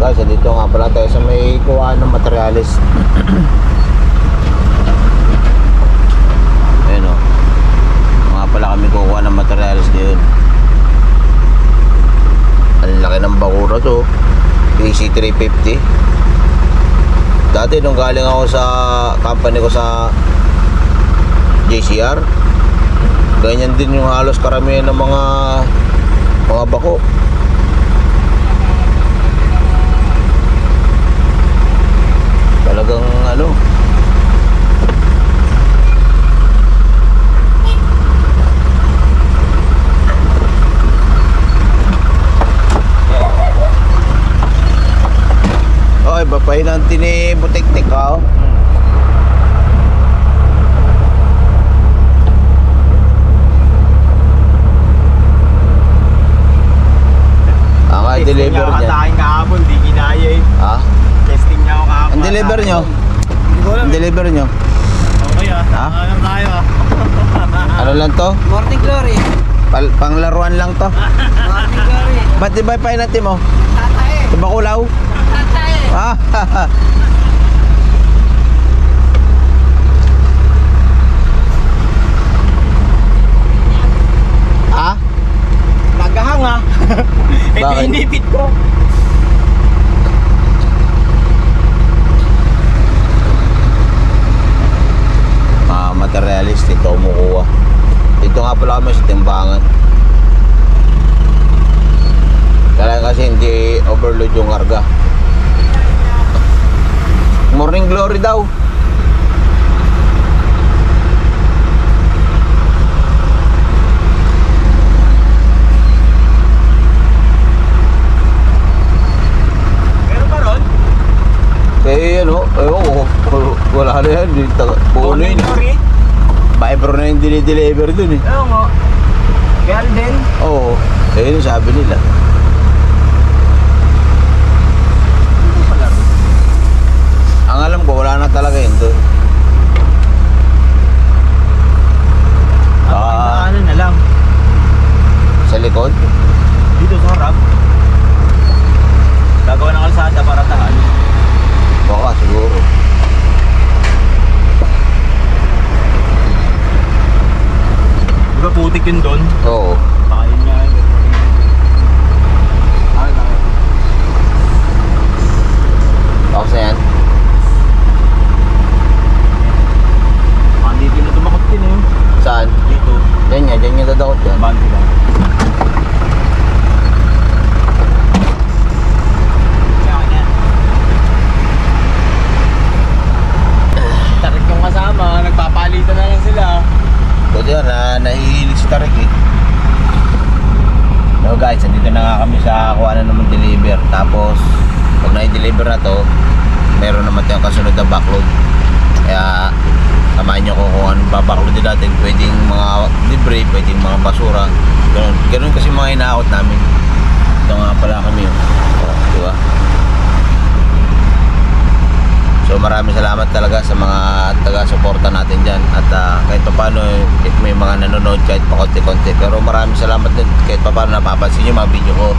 Guys, dito nga pala tayo sa may kuhaan ng materialis. Ayan o. Nga pala kami kukuha ng materialis ngayon. Ang laki ng bakura to. AC350. Dati nung galing ako sa company ko sa JCR, ganyan din yung halos karamihan ng mga bako. Talagang ano, oy, bapay ng tinibutik-tik ka, oh. Ang deliver niya. Katakin kahapon, di kinaya eh. Ha? Testing niya ako kahapon. Ang deliver nyo? Ang deliver nyo? Okay ah, Ha? ano tayo ah. Ano lang to? Morning Glory. Panglaruan lang to. Morning Glory. Ba't di ba painati mo? Tatae. Diba kulaw? Tatae. Ah, ha? Nagahang ah. Ito Bakit? inipit ko. Materialist, ito kumukuha. Dito nga pala kami sa timbangan. Kaya kasi hindi overload yung karga. Morning Glory daw. Meron pa ron? Eh ano, wala na yan. Puno yun. Glory? Viber na yung dinideliver dun eh. Oo nga. Garden? Oo, ayun yung sabi nila. Ang alam ko, wala na talaga yun dun. Ano na lang? Sa likod? Dito sa harap. Gagawa ng kalsada para tahan. Baka siguro. Diba putik yun doon? Oo. Baka yun nga yun. Tapos na yan. Baka dito na tumakot din eh. Saan? Dito. Dyan niya dadakot yan. Bandi lang. Tarik yung kasama, nagpapalitan na lang sila. Buti yan, nahihilig si Tarik eh. So guys, dito na nga kami sa kuha na naman deliver. Tapos, pag na-deliver na to, meron naman tayong kasunod na backload. Kaya, samahan nyo ko kung anong babackload din natin. Pwedeng mga libre, pwedeng mga basura. Ganun kasi mga inaakot namin. Ito nga pala kami yun. Diba? So maraming salamat talaga sa mga taga-suporta natin dyan. At kahit pa paano may mga nanonood kahit pa konti-konti. Pero maraming salamat din kahit pa paano napapansin nyo mga video ko.